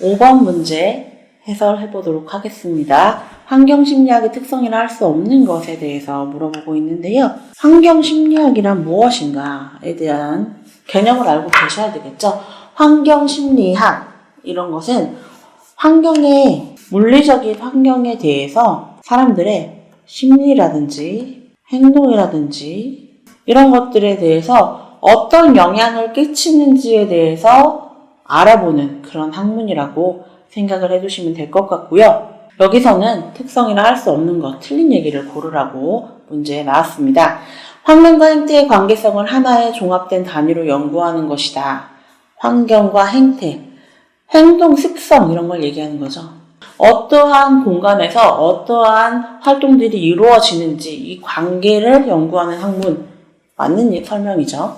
5번 문제 해설해 보도록 하겠습니다. 환경심리학의 특성이라 할 수 없는 것에 대해서 물어보고 있는데요. 환경심리학이란 무엇인가에 대한 개념을 알고 계셔야 되겠죠. 환경심리학 이런 것은 물리적인 환경에 대해서 사람들의 심리라든지 행동이라든지 이런 것들에 대해서 어떤 영향을 끼치는지에 대해서 알아보는 그런 학문이라고 생각을 해두시면 될 것 같고요. 여기서는 특성이라 할 수 없는 것, 틀린 얘기를 고르라고 문제에 나왔습니다. 환경과 행태의 관계성을 하나의 종합된 단위로 연구하는 것이다. 환경과 행태, 행동 습성 이런 걸 얘기하는 거죠. 어떠한 공간에서 어떠한 활동들이 이루어지는지 이 관계를 연구하는 학문, 맞는 설명이죠.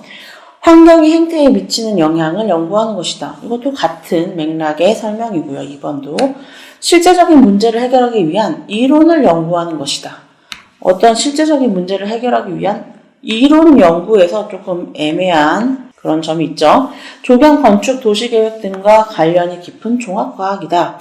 환경이 행태에 미치는 영향을 연구하는 것이다. 이것도 같은 맥락의 설명이고요. 2번도 실제적인 문제를 해결하기 위한 이론을 연구하는 것이다. 어떤 실제적인 문제를 해결하기 위한 이론 연구에서 조금 애매한 그런 점이 있죠. 조경, 건축, 도시계획 등과 관련이 깊은 종합과학이다.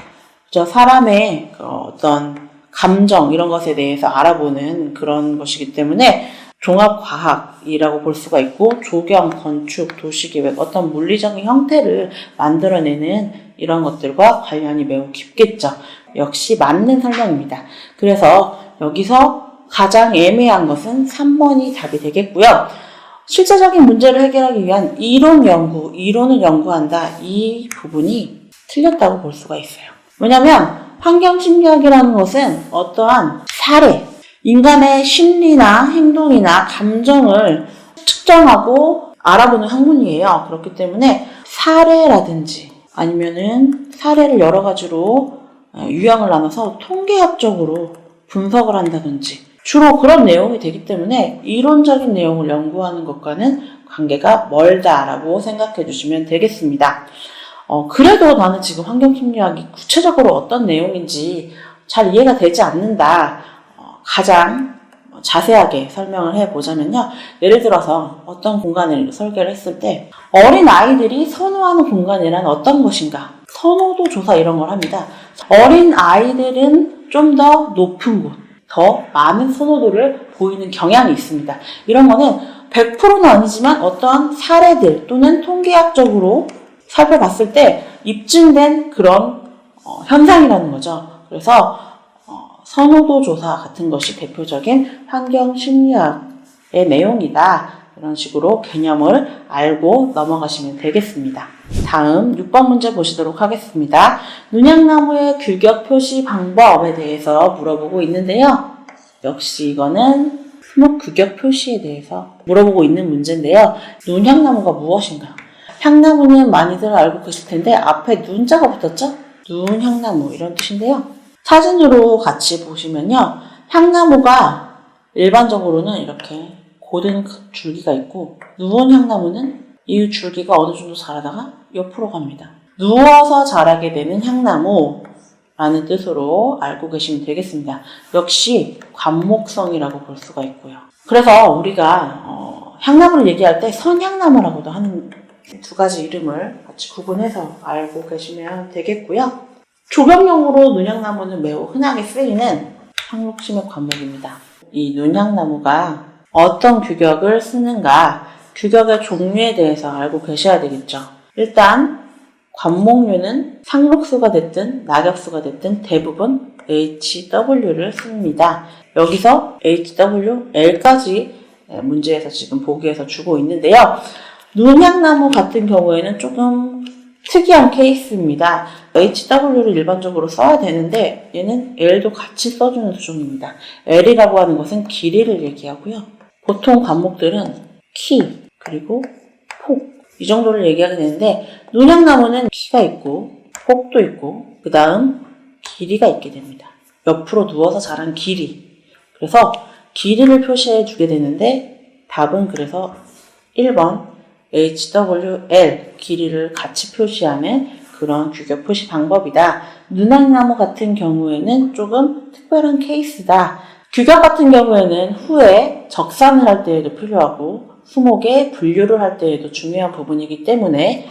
사람의 어떤 감정 이런 것에 대해서 알아보는 그런 것이기 때문에 종합과학이라고 볼 수가 있고, 조경, 건축, 도시계획, 어떤 물리적인 형태를 만들어내는 이런 것들과 관련이 매우 깊겠죠. 역시 맞는 설명입니다. 그래서 여기서 가장 애매한 것은 3번이 답이 되겠고요. 실제적인 문제를 해결하기 위한 이론을 연구한다. 이 부분이 틀렸다고 볼 수가 있어요. 왜냐하면 환경심리학이라는 것은 어떠한 사례, 인간의 심리나 행동이나 감정을 측정하고 알아보는 학문이에요. 그렇기 때문에 사례라든지 아니면은 사례를 여러 가지로 유형을 나눠서 통계학적으로 분석을 한다든지 주로 그런 내용이 되기 때문에 이론적인 내용을 연구하는 것과는 관계가 멀다라고 생각해 주시면 되겠습니다. 그래도 나는 지금 환경심리학이 구체적으로 어떤 내용인지 잘 이해가 되지 않는다. 가장 자세하게 설명을 해보자면요. 예를 들어서 어떤 공간을 설계를 했을 때 어린 아이들이 선호하는 공간이란 어떤 것인가? 선호도 조사 이런 걸 합니다. 어린 아이들은 좀 더 높은 곳, 더 많은 선호도를 보이는 경향이 있습니다. 이런 거는 100%는 아니지만 어떠한 사례들 또는 통계학적으로 살펴봤을 때 입증된 그런 현상이라는 거죠. 그래서 선호도 조사 같은 것이 대표적인 환경심리학의 내용이다. 이런 식으로 개념을 알고 넘어가시면 되겠습니다. 다음 6번 문제 보시도록 하겠습니다. 눈향나무의 규격 표시 방법에 대해서 물어보고 있는데요. 역시 이거는 수목 규격 표시에 대해서 물어보고 있는 문제인데요. 눈향나무가 무엇인가요? 향나무는 많이들 알고 계실 텐데 앞에 눈자가 붙었죠? 눈향나무 이런 뜻인데요. 사진으로 같이 보시면요. 향나무가 일반적으로는 이렇게 고든 줄기가 있고 누운 향나무는 이 줄기가 어느 정도 자라다가 옆으로 갑니다. 누워서 자라게 되는 향나무라는 뜻으로 알고 계시면 되겠습니다. 역시 관목성이라고 볼 수가 있고요. 그래서 우리가 향나무를 얘기할 때 선향나무라고도 하는 두 가지 이름을 같이 구분해서 알고 계시면 되겠고요. 조경용으로 눈향나무는 매우 흔하게 쓰이는 항목심의 과목입니다. 이 눈향나무가 어떤 규격을 쓰는가, 규격의 종류에 대해서 알고 계셔야 되겠죠. 일단 관목류는 상록수가 됐든 낙엽수가 됐든 대부분 HW를 씁니다. 여기서 HW, L까지 문제에서 지금 보기에서 주고 있는데요. 눈향나무 같은 경우에는 조금 특이한 케이스입니다. HW를 일반적으로 써야 되는데 얘는 L도 같이 써주는 수준입니다. L이라고 하는 것은 길이를 얘기하고요. 보통 관목들은 키, 그리고 폭 이 정도를 얘기하게 되는데 눈향나무는 키가 있고 폭도 있고 그 다음 길이가 있게 됩니다. 옆으로 누워서 자란 길이. 그래서 길이를 표시해 주게 되는데 답은 그래서 1번 HWL 길이를 같이 표시하는 그런 규격 표시 방법이다. 눈향나무 같은 경우에는 조금 특별한 케이스다. 규격 같은 경우에는 후에 적산을 할 때에도 필요하고 수목에 분류를 할 때에도 중요한 부분이기 때문에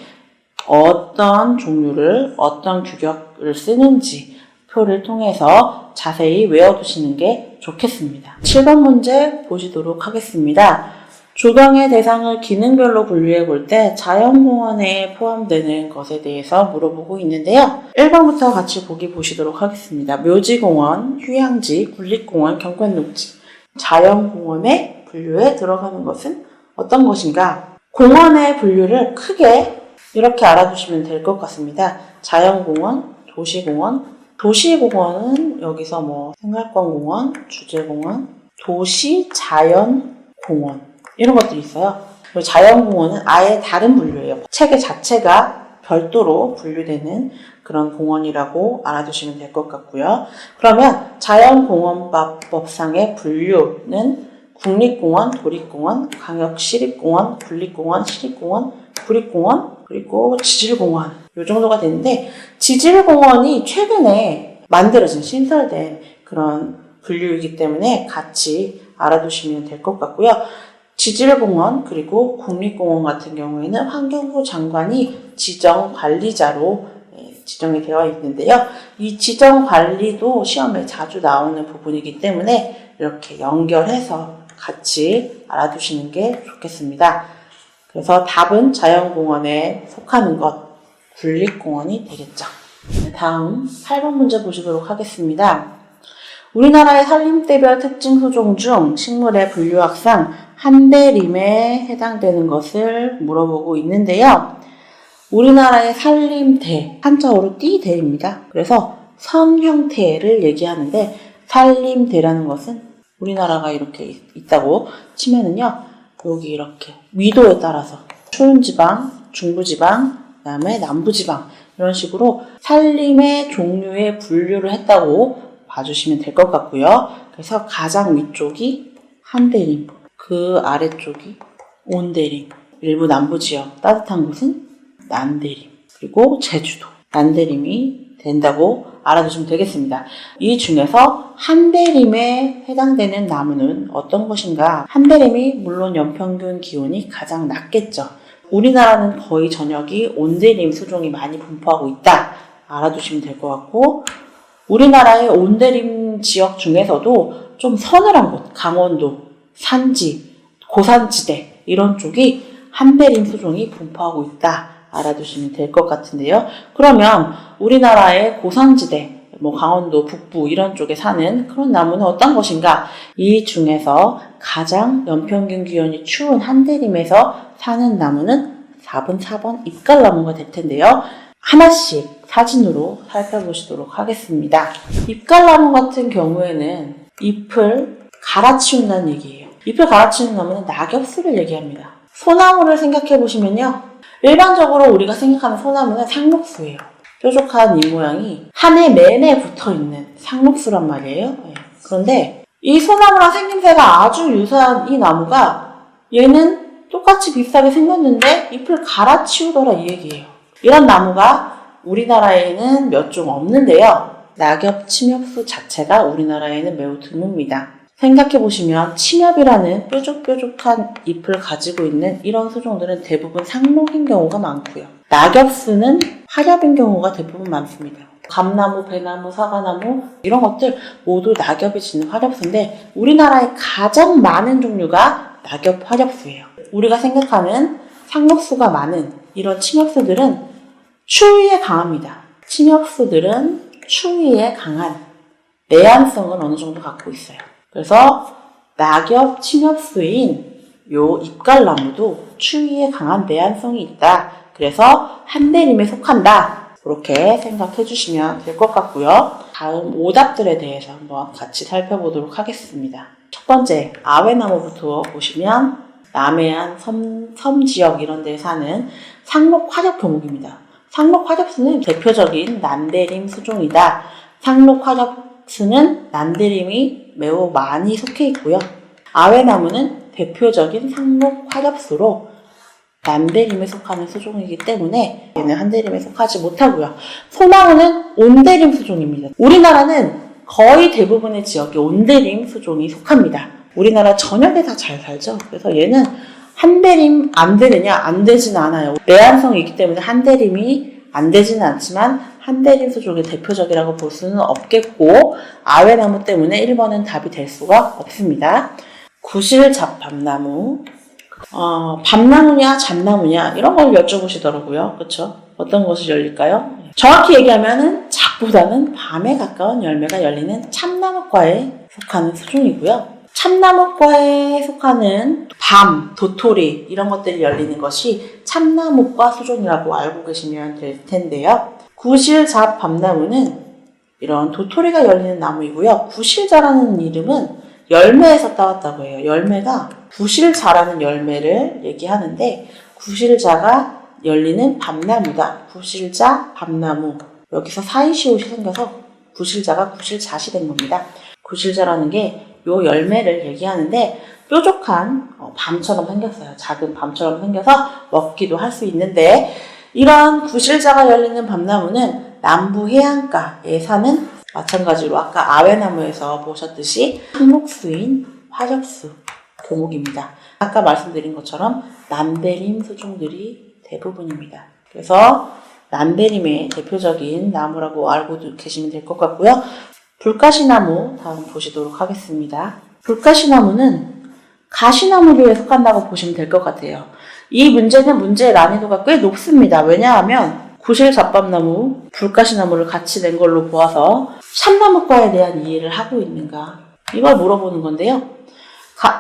어떤 종류를 어떤 규격을 쓰는지 표를 통해서 자세히 외워두시는 게 좋겠습니다. 7번 문제 보시도록 하겠습니다. 조경의 대상을 기능별로 분류해 볼 때 자연공원에 포함되는 것에 대해서 물어보고 있는데요. 1번부터 같이 보기 보시도록 하겠습니다. 묘지공원, 휴양지, 국립공원, 경관농지. 자연공원의 분류에 들어가는 것은 어떤 것인가? 공원의 분류를 크게 이렇게 알아두시면 될 것 같습니다. 자연공원, 도시공원. 도시공원은 여기서 생활권공원, 주제공원, 도시자연공원 이런 것들이 있어요. 그리고 자연공원은 아예 다른 분류예요. 체계 자체가 별도로 분류되는 그런 공원이라고 알아두시면 될 것 같고요. 그러면 자연공원법상의 분류는 국립공원, 도립공원, 광역시립공원, 국립공원, 시립공원, 구립공원, 그리고 지질공원 이 정도가 되는데 지질공원이 최근에 만들어진 신설된 그런 분류이기 때문에 같이 알아두시면 될 것 같고요. 지질공원 그리고 국립공원 같은 경우에는 환경부 장관이 지정관리자로 지정이 되어 있는데요. 이 지정관리도 시험에 자주 나오는 부분이기 때문에 이렇게 연결해서 같이 알아두시는 게 좋겠습니다. 그래서 답은 자연공원에 속하는 것, 국립공원이 되겠죠. 다음 8번 문제 보시도록 하겠습니다. 우리나라의 산림대별 특징 소종 중 식물의 분류학상 한대림에 해당되는 것을 물어보고 있는데요. 우리나라의 산림대, 한자어로 띠대입니다. 그래서 선 형태를 얘기하는데 산림대라는 것은 우리나라가 이렇게 있다고 치면은요. 여기 이렇게 위도에 따라서 추운 지방, 중부 지방, 그다음에 남부 지방 이런 식으로 산림의 종류의 분류를 했다고 봐주시면 될 것 같고요. 그래서 가장 위쪽이 한대림, 그 아래쪽이 온대림, 일부 남부 지역 따뜻한 곳은 남대림, 그리고 제주도 남대림이 된다고 알아두시면 되겠습니다. 이 중에서 한대림에 해당되는 나무는 어떤 것인가? 한대림이 물론 연평균 기온이 가장 낮겠죠. 우리나라는 거의 전역이 온대림 수종이 많이 분포하고 있다. 알아두시면 될 것 같고 우리나라의 온대림 지역 중에서도 좀 서늘한 곳, 강원도, 산지, 고산지대 이런 쪽이 한대림 수종이 분포하고 있다. 알아두시면 될 것 같은데요. 그러면 우리나라의 고산지대, 강원도, 북부 이런 쪽에 사는 그런 나무는 어떤 것인가? 이 중에서 가장 연평균 기온이 추운 한대림에서 사는 나무는 4번 잎갈나무가 될 텐데요. 하나씩 사진으로 살펴보시도록 하겠습니다. 잎갈나무 같은 경우에는 잎을 갈아치운다는 얘기예요. 잎을 갈아치우는 나무는 낙엽수를 얘기합니다. 소나무를 생각해 보시면요. 일반적으로 우리가 생각하는 소나무는 상록수예요. 뾰족한 잎 모양이 한 해 내내 붙어있는 상록수란 말이에요. 그런데 이 소나무랑 생김새가 아주 유사한 이 나무가 얘는 똑같이 비슷하게 생겼는데 잎을 갈아치우더라 이 얘기예요. 이런 나무가 우리나라에는 몇 종 없는데요. 낙엽 침엽수 자체가 우리나라에는 매우 드뭅니다. 생각해보시면 침엽이라는 뾰족뾰족한 잎을 가지고 있는 이런 수종들은 대부분 상록인 경우가 많고요. 낙엽수는 화렵인 경우가 대부분 많습니다. 감나무, 배나무, 사과나무 이런 것들 모두 낙엽이 지는 화렵수인데 우리나라에 가장 많은 종류가 낙엽 화렵수예요. 우리가 생각하는 상록수가 많은 이런 침엽수들은 추위에 강합니다. 침엽수들은 추위에 강한 내한성을 어느 정도 갖고 있어요. 그래서 낙엽 침엽수인 요 잎갈나무도 추위에 강한 내한성이 있다. 그래서 한대림에 속한다. 그렇게 생각해 주시면 될 것 같고요. 다음 오답들에 대해서 한번 같이 살펴보도록 하겠습니다. 첫 번째, 아외나무부터 보시면 남해안 섬 지역 이런 데 사는 상록 화렵 교목입니다. 상록 화렵수는 대표적인 난대림 수종이다. 상록 화렵수는 난대림이 매우 많이 속해 있고요. 아외나무는 대표적인 상록 화렵수로 난대림에 속하는 수종이기 때문에 얘는 한대림에 속하지 못하고요. 소나무는 온대림 수종입니다. 우리나라는 거의 대부분의 지역이 온대림 수종이 속합니다. 우리나라 전역에 다 잘 살죠. 그래서 얘는 한대림 안 되느냐? 안 되진 않아요. 내한성이 있기 때문에 한대림이 안 되지는 않지만 한대림 수종의 대표적이라고 볼 수는 없겠고 아외나무 때문에 1번은 답이 될 수가 없습니다. 구실잡밤나무 밤나무냐 잡나무냐 이런 걸 여쭤보시더라고요. 그렇죠? 어떤 것이 열릴까요? 정확히 얘기하면은 잡보다는 밤에 가까운 열매가 열리는 참나무과에 속하는 수종이고요. 참나무과에 속하는 밤, 도토리 이런 것들이 열리는 것이 참나무과 수종이라고 알고 계시면 될 텐데요. 구실잡밤나무는 이런 도토리가 열리는 나무이고요. 구실자라는 이름은 열매에서 따왔다고 해요. 열매가 구실자라는 열매를 얘기하는데 구실자가 열리는 밤나무다. 구실자, 밤나무. 여기서 사이시옷이 생겨서 구실자가 구실잣이 된 겁니다. 구실자라는 게 요 열매를 얘기하는데 뾰족한 밤처럼 생겼어요. 작은 밤처럼 생겨서 먹기도 할 수 있는데 이런 구실자가 열리는 밤나무는 남부 해안가에 사는 마찬가지로 아까 아외나무에서 보셨듯이 상록수인 화적수 교목입니다. 아까 말씀드린 것처럼 남대림 수종들이 대부분입니다. 그래서 남대림의 대표적인 나무라고 알고 계시면 될 것 같고요. 불가시나무 다음 보시도록 하겠습니다. 불가시나무는 가시나무류에 속한다고 보시면 될 것 같아요. 이 문제는 문제의 난이도가 꽤 높습니다. 왜냐하면 구실잡밤나무, 불가시나무를 같이 낸 걸로 보아서 참나무과에 대한 이해를 하고 있는가 이걸 물어보는 건데요.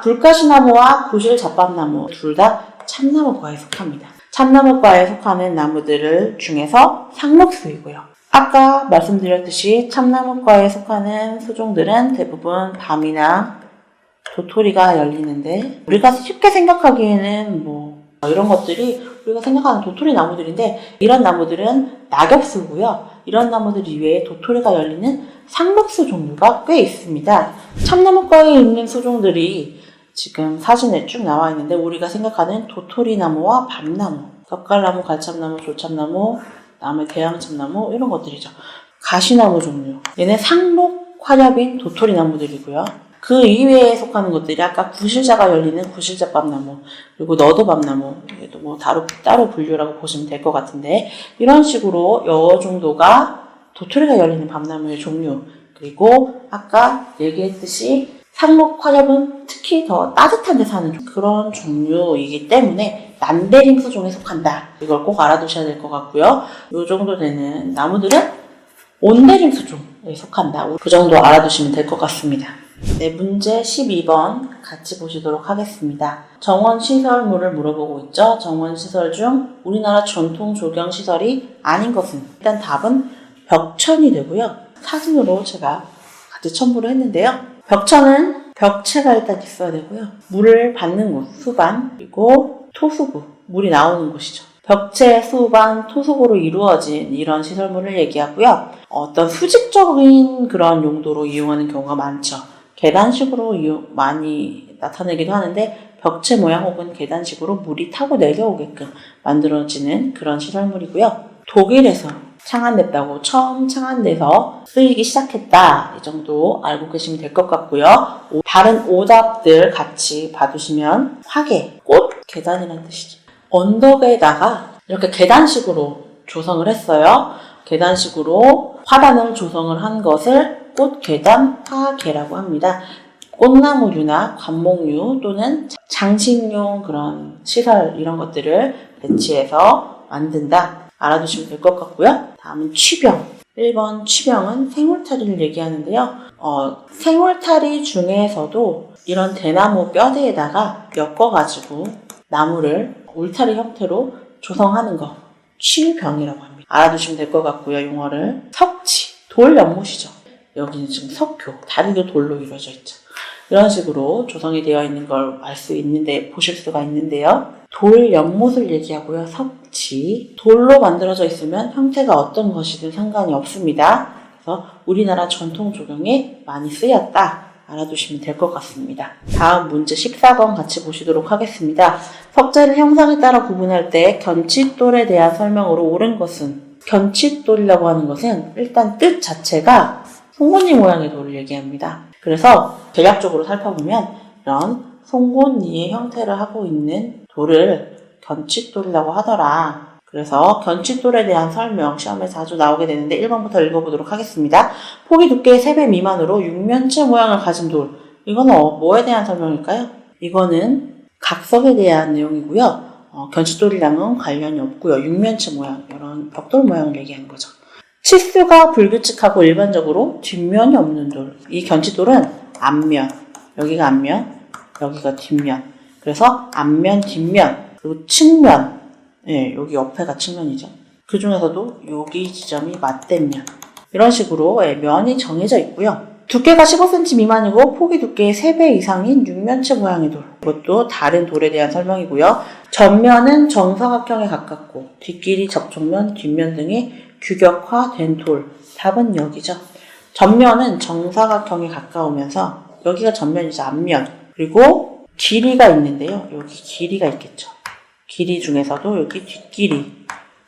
불가시나무와 구실잡밤나무 둘 다 참나무과에 속합니다. 참나무과에 속하는 나무들 중에서 상록수이고요. 아까 말씀드렸듯이 참나무과에 속하는 수종들은 대부분 밤이나 도토리가 열리는데 우리가 쉽게 생각하기에는 이런 것들이 우리가 생각하는 도토리 나무들인데 이런 나무들은 낙엽수고요. 이런 나무들 이외에 도토리가 열리는 상록수 종류가 꽤 있습니다. 참나무과에 있는 수종들이 지금 사진에 쭉 나와 있는데 우리가 생각하는 도토리나무와 밤나무, 젓갈나무, 갈참나무, 조참나무, 다음에 대양참나무 이런 것들이죠. 가시나무 종류. 얘는 상록 화렵인 도토리나무들이고요. 그 이외에 속하는 것들이 아까 구실자가 열리는 구실잡밤나무 그리고 너도밤나무 이것도 따로 분류라고 보시면 될 것 같은데 이런 식으로 여 정도가 도토리가 열리는 밤나무의 종류 그리고 아까 얘기했듯이 상록 화렵은 특히 더 따뜻한 데 사는 그런 종류이기 때문에 남대림 수종에 속한다. 이걸 꼭 알아두셔야 될 것 같고요. 이 정도 되는 나무들은 온대림 수종에 속한다. 그 정도 알아두시면 될 것 같습니다. 네, 문제 12번 같이 보시도록 하겠습니다. 정원시설물을 물어보고 있죠. 정원시설 중 우리나라 전통 조경시설이 아닌 것은 일단 답은 벽천이 되고요. 사진으로 제가 같이 첨부를 했는데요. 벽천은 벽체가 일단 있어야 되고요. 물을 받는 곳, 수반, 그리고 토수구, 물이 나오는 곳이죠. 벽체, 수반, 토수구로 이루어진 이런 시설물을 얘기하고요. 어떤 수직적인 그런 용도로 이용하는 경우가 많죠. 계단식으로 많이 나타내기도 하는데 벽체 모양 혹은 계단식으로 물이 타고 내려오게끔 만들어지는 그런 시설물이고요. 독일에서 창안됐다고 처음 창안돼서 쓰이기 시작했다. 이 정도 알고 계시면 될 것 같고요. 다른 오답들 같이 봐두시면 화계, 꽃, 계단이라는 뜻이죠. 언덕에다가 이렇게 계단식으로 조성을 했어요. 계단식으로 화단을 조성을 한 것을 꽃, 계단, 화계라고 합니다. 꽃나무류나 관목류 또는 장식용 그런 시설 이런 것들을 배치해서 만든다. 알아두시면 될 것 같고요. 다음은 취병. 1번 취병은 생울타리를 얘기하는데요. 생울타리 중에서도 이런 대나무 뼈대에다가 엮어가지고 나무를 울타리 형태로 조성하는 거 취병이라고 합니다. 알아두시면 될 것 같고요. 용어를 석치, 돌 연못이죠. 여기는 지금 석교, 다리도 돌로 이루어져 있죠. 이런 식으로 조성이 되어 있는 걸 알 수 있는데 보실 수가 있는데요. 돌 연못을 얘기하고요. 석치, 돌로 만들어져 있으면 형태가 어떤 것이든 상관이 없습니다. 그래서 우리나라 전통 조경에 많이 쓰였다. 알아두시면 될 것 같습니다. 다음 문제 14번 같이 보시도록 하겠습니다. 석재를 형상에 따라 구분할 때 견칫돌에 대한 설명으로 옳은 것은 견칫돌이라고 하는 것은 일단 뜻 자체가 송곳니 모양의 돌을 얘기합니다. 그래서 대략적으로 살펴보면 이런 송곳니의 형태를 하고 있는 돌을 견칫돌이라고 하더라. 그래서 견칫돌에 대한 설명 시험에 자주 나오게 되는데 1번부터 읽어보도록 하겠습니다. 폭이 두께의 3배 미만으로 육면체 모양을 가진 돌. 이거는 뭐에 대한 설명일까요? 이거는 각석에 대한 내용이고요. 견칫돌이랑은 관련이 없고요. 육면체 모양, 이런 벽돌 모양을 얘기하는 거죠. 치수가 불규칙하고 일반적으로 뒷면이 없는 돌. 이 견칫돌은 앞면, 여기가 앞면, 여기가 뒷면. 그래서 앞면, 뒷면, 그리고 측면. 예, 여기 옆에가 측면이죠. 그 중에서도 여기 지점이 맞댄 면. 이런 식으로 면이 정해져 있고요. 두께가 15cm 미만이고 폭이 두께의 3배 이상인 육면체 모양의 돌. 이것도 다른 돌에 대한 설명이고요. 전면은 정사각형에 가깝고 뒷길이 접촉면, 뒷면 등이 규격화된 돌. 답은 여기죠. 전면은 정사각형에 가까우면서 여기가 전면이죠. 앞면. 그리고 길이가 있는데요. 여기 길이가 있겠죠. 길이 중에서도 여기 뒷길이,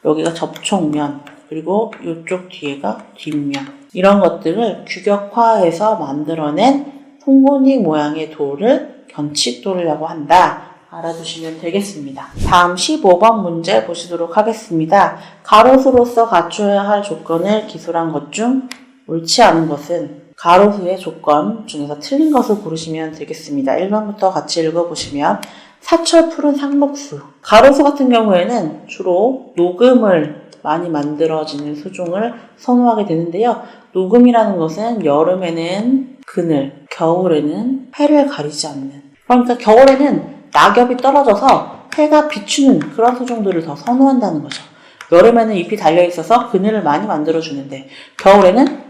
여기가 접촉면, 그리고 이쪽 뒤에가 뒷면. 이런 것들을 규격화해서 만들어낸 송곳니 모양의 돌을 견칫돌이라고 한다. 알아두시면 되겠습니다. 다음 15번 문제 보시도록 하겠습니다. 가로수로서 갖춰야 할 조건을 기술한 것 중 옳지 않은 것은 가로수의 조건 중에서 틀린 것을 고르시면 되겠습니다. 1번부터 같이 읽어보시면 사철 푸른 상록수. 가로수 같은 경우에는 주로 녹음을 많이 만들어지는 수종을 선호하게 되는데요. 녹음이라는 것은 여름에는 그늘, 겨울에는 해를 가리지 않는. 그러니까 겨울에는 낙엽이 떨어져서 해가 비추는 그런 수종들을 더 선호한다는 거죠. 여름에는 잎이 달려있어서 그늘을 많이 만들어주는데 겨울에는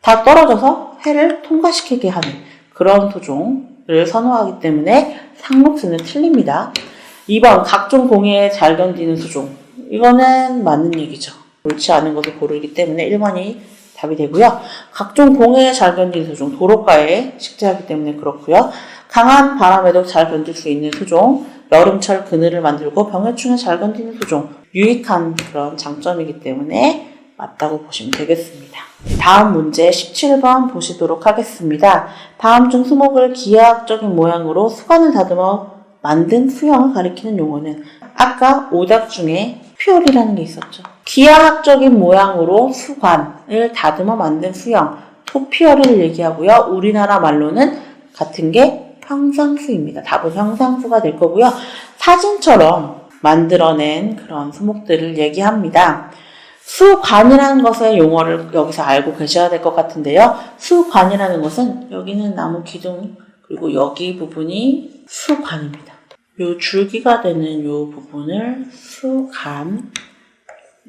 다 떨어져서 해를 통과시키게 하는 그런 수종을 선호하기 때문에 상록수는 틀립니다. 2번 각종 공해에 잘 견디는 수종. 이거는 맞는 얘기죠. 옳지 않은 것을 고르기 때문에 1번이 답이 되고요. 각종 공해에 잘 견디는 수종. 도로가에 식재하기 때문에 그렇고요. 강한 바람에도 잘 견딜 수 있는 수종. 여름철 그늘을 만들고 병해충에 잘 견디는 수종. 유익한 그런 장점이기 때문에 맞다고 보시면 되겠습니다. 다음 문제 17번 보시도록 하겠습니다. 다음 중 수목을 기하학적인 모양으로 수관을 다듬어 만든 수형을 가리키는 용어는 아까 오답 중에 토피열이라는 게 있었죠. 기하학적인 모양으로 수관을 다듬어 만든 수형, 토피열을 얘기하고요. 우리나라 말로는 같은 게 평상수입니다. 답은 평상수가 될 거고요. 사진처럼 만들어낸 그런 수목들을 얘기합니다. 수관이라는 것의 용어를 여기서 알고 계셔야 될 것 같은데요. 수관이라는 것은 여기는 나무 기둥 그리고 여기 부분이 수관입니다. 요 줄기가 되는 요 부분을 수간,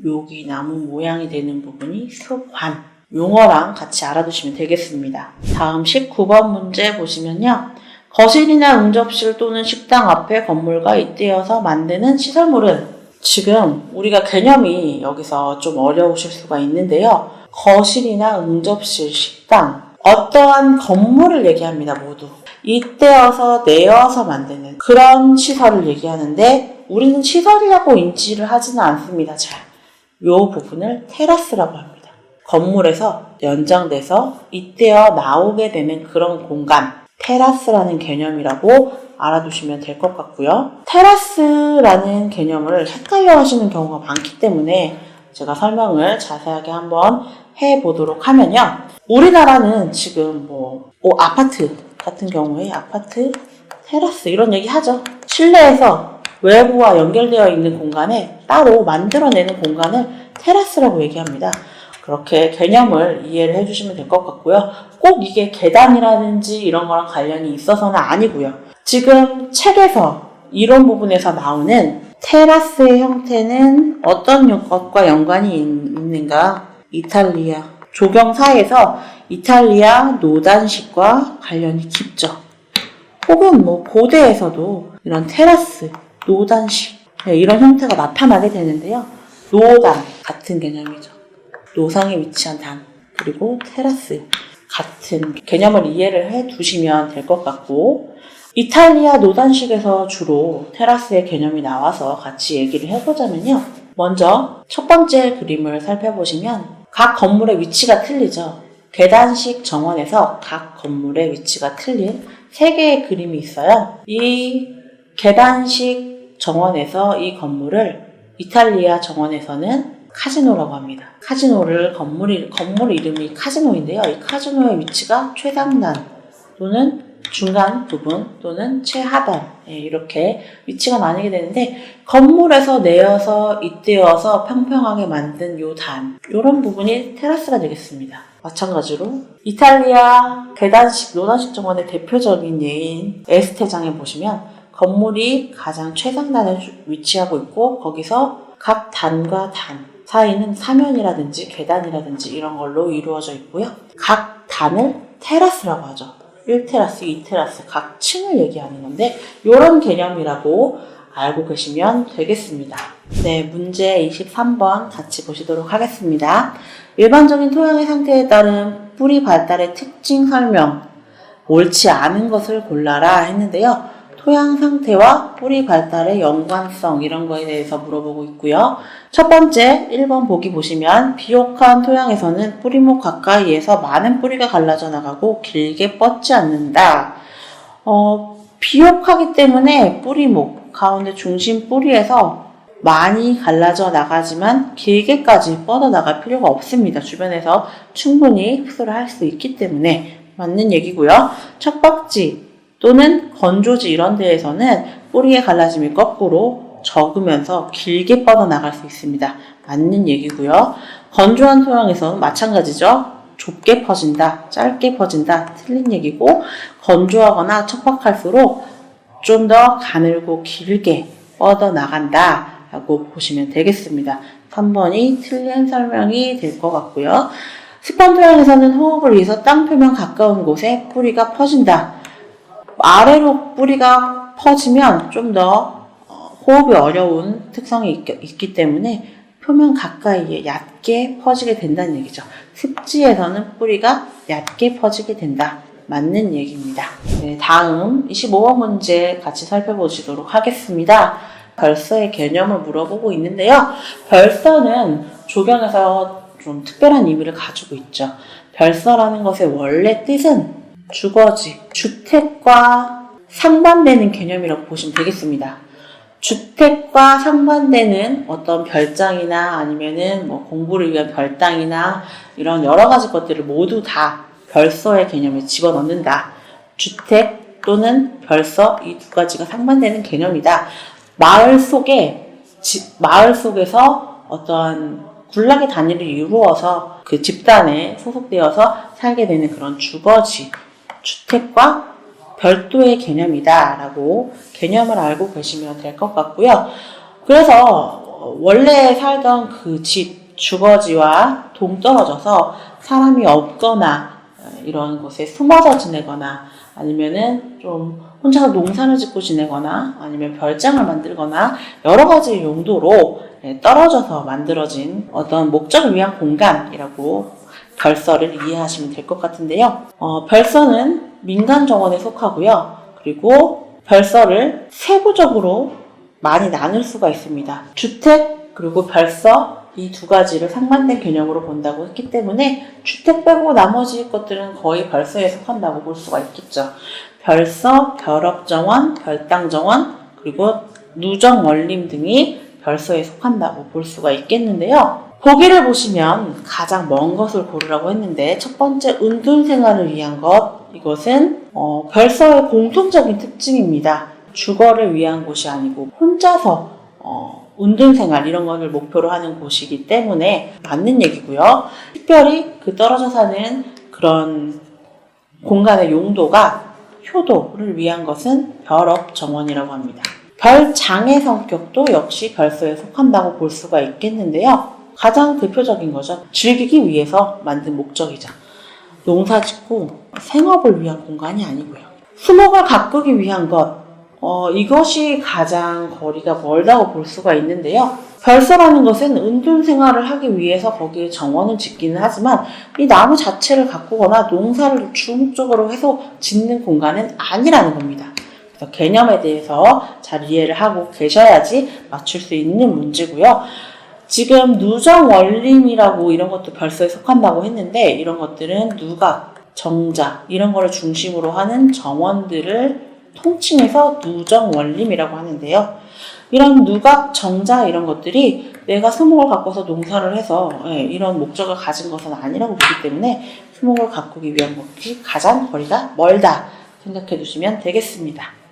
여기 나무 모양이 되는 부분이 수관. 용어랑 같이 알아두시면 되겠습니다. 다음 19번 문제 보시면요. 거실이나 응접실 또는 식당 앞에 건물과 잇대어서 만드는 시설물은 지금 우리가 개념이 여기서 좀 어려우실 수가 있는데요. 거실이나 응접실, 식당, 어떠한 건물을 얘기합니다. 모두. 잇대어서 내어서 만드는 그런 시설을 얘기하는데 우리는 시설이라고 인지를 하지는 않습니다. 잘. 요 부분을 테라스라고 합니다. 건물에서 연장돼서 잇대어 나오게 되는 그런 공간, 테라스라는 개념이라고 알아두시면 될 것 같고요. 테라스라는 개념을 헷갈려 하시는 경우가 많기 때문에 제가 설명을 자세하게 한번 해보도록 하면요. 우리나라는 지금 아파트 같은 경우에 아파트, 테라스 이런 얘기 하죠. 실내에서 외부와 연결되어 있는 공간에 따로 만들어내는 공간을 테라스라고 얘기합니다. 그렇게 개념을 이해를 해주시면 될 것 같고요. 꼭 이게 계단이라든지 이런 거랑 관련이 있어서는 아니고요. 지금 책에서 이론 부분에서 나오는 테라스의 형태는 어떤 것과 연관이 있는가? 이탈리아 조경사에서 이탈리아 노단식과 관련이 깊죠. 혹은 고대에서도 이런 테라스, 노단식 이런 형태가 나타나게 되는데요. 노단 같은 개념이죠. 노상에 위치한 단 그리고 테라스 같은 개념을 이해를 해 두시면 될 것 같고 이탈리아 노단식에서 주로 테라스의 개념이 나와서 같이 얘기를 해보자면요. 먼저 첫 번째 그림을 살펴보시면 각 건물의 위치가 틀리죠. 계단식 정원에서 각 건물의 위치가 틀린 3개의 그림이 있어요. 이 계단식 정원에서 이 건물을 이탈리아 정원에서는 카지노라고 합니다. 카지노를 건물 이름이 카지노인데요. 이 카지노의 위치가 최상단 또는 중간 부분 또는 최하단 이렇게 위치가 나뉘게 되는데 건물에서 내어서 잇대어서 평평하게 만든 요 단 이런 부분이 테라스가 되겠습니다. 마찬가지로 이탈리아 계단식 노단식 정원의 대표적인 예인 에스테장에 보시면 건물이 가장 최상단에 위치하고 있고 거기서 각 단과 단 사이는 사면이라든지 계단이라든지 이런 걸로 이루어져 있고요. 각 단을 테라스라고 하죠. 1테라스, 2테라스 각 층을 얘기하는 건데 이런 개념이라고 알고 계시면 되겠습니다. 네, 문제 23번 같이 보시도록 하겠습니다. 일반적인 토양의 상태에 따른 뿌리 발달의 특징 설명, 옳지 않은 것을 골라라 했는데요. 토양 상태와 뿌리 발달의 연관성 이런 거에 대해서 물어보고 있고요. 첫 번째 1번 보기 보시면 비옥한 토양에서는 뿌리목 가까이에서 많은 뿌리가 갈라져 나가고 길게 뻗지 않는다. 비옥하기 때문에 뿌리목 가운데 중심 뿌리에서 많이 갈라져 나가지만 길게까지 뻗어 나갈 필요가 없습니다. 주변에서 충분히 흡수를 할 수 있기 때문에 맞는 얘기고요. 척박지 또는 건조지 이런 데에서는 뿌리의 갈라짐이 거꾸로 적으면서 길게 뻗어나갈 수 있습니다. 맞는 얘기고요. 건조한 토양에서는 마찬가지죠. 좁게 퍼진다, 짧게 퍼진다, 틀린 얘기고 건조하거나 척박할수록 좀 더 가늘고 길게 뻗어나간다 라고 보시면 되겠습니다. 3번이 틀린 설명이 될 것 같고요. 습한 토양에서는 호흡을 위해서 땅 표면 가까운 곳에 뿌리가 퍼진다. 아래로 뿌리가 퍼지면 좀 더 호흡이 어려운 특성이 있기 때문에 표면 가까이에 얕게 퍼지게 된다는 얘기죠. 습지에서는 뿌리가 얕게 퍼지게 된다. 맞는 얘기입니다. 네, 다음 25번 문제 같이 살펴보시도록 하겠습니다. 별서의 개념을 물어보고 있는데요. 별서는 조경에서 좀 특별한 의미를 가지고 있죠. 별서라는 것의 원래 뜻은 주거지, 주택과 상반되는 개념이라고 보시면 되겠습니다. 주택과 상반되는 어떤 별장이나 아니면은 뭐 공부를 위한 별당이나 이런 여러 가지 것들을 모두 다 별서의 개념에 집어넣는다. 주택 또는 별서 이 두 가지가 상반되는 개념이다. 마을 속에서 어떠한 군락의 단위를 이루어서 그 집단에 소속되어서 살게 되는 그런 주거지, 주택과 별도의 개념이다 라고 개념을 알고 계시면 될 것 같고요. 그래서 원래 살던 그 집, 주거지와 동떨어져서 사람이 없거나 이런 곳에 숨어서 지내거나 아니면은 좀 혼자서 농사를 짓고 지내거나 아니면 별장을 만들거나 여러 가지 용도로 떨어져서 만들어진 어떤 목적을 위한 공간이라고 별서를 이해하시면 될 것 같은데요. 별서는 민간 정원에 속하고요. 그리고 별서를 세부적으로 많이 나눌 수가 있습니다. 주택 그리고 별서 이 두 가지를 상반된 개념으로 본다고 했기 때문에 주택 빼고 나머지 것들은 거의 별서에 속한다고 볼 수가 있겠죠. 별서, 별업정원, 별당정원, 그리고 누정원림 등이 별서에 속한다고 볼 수가 있겠는데요. 보기를 보시면 가장 먼 것을 고르라고 했는데 첫 번째 은둔생활을 위한 것, 이것은 별서의 공통적인 특징입니다. 주거를 위한 곳이 아니고 혼자서 운동생활 이런 거를 목표로 하는 곳이기 때문에 맞는 얘기고요. 특별히 그 떨어져 사는 그런 공간의 용도가 효도를 위한 것은 별업 정원이라고 합니다. 별장의 성격도 역시 별서에 속한다고 볼 수가 있겠는데요. 가장 대표적인 거죠. 즐기기 위해서 만든 목적이죠. 농사 짓고 생업을 위한 공간이 아니고요. 수목을 가꾸기 위한 것, 이것이 가장 거리가 멀다고 볼 수가 있는데요. 별서라는 것은 은둔 생활을 하기 위해서 거기에 정원을 짓기는 하지만 이 나무 자체를 가꾸거나 농사를 주목적으로 해서 짓는 공간은 아니라는 겁니다. 그래서 개념에 대해서 잘 이해를 하고 계셔야지 맞출 수 있는 문제고요. 지금 누정원림이라고 이런 것도 별서에 속한다고 했는데 이런 것들은 누각, 정자 이런 거를 중심으로 하는 정원들을 통칭해서 누정원림이라고 하는데요. 이런 누각, 정자 이런 것들이 내가 수목을 갖고서 농사를 해서 이런 목적을 가진 것은 아니라고 보기 때문에 수목을 가꾸기 위한 것이 가장 거리가 멀다 생각해 두시면 되겠습니다.